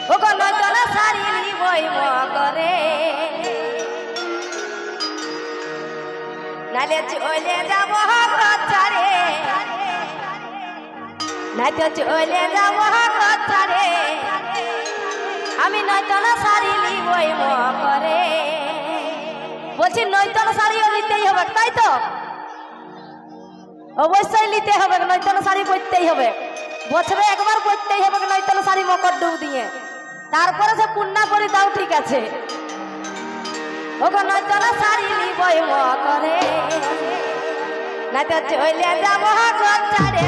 ও গো নয়তন শাড়ি নিবই মগরে নালে চলে যাব গছারে নাইতো চলে যাব গছারে আমি নয়তন শাড়ি নিবই মগরে বলছি নয়তন শাড়িও নিতেই হবে তাই তো অবশ্যই নিতে হবে নয়তন শাড়ি পরতেই হবে বছরে একবার পরতেই হবে নয়তন শাড়ি মকর ডুব দিয়ে তারপরে সে পুণ্যা করে দাও ঠিক আছে ওগো নয়তন শাড়ি নিবই মকরে নাইতো চলে যাব গছারে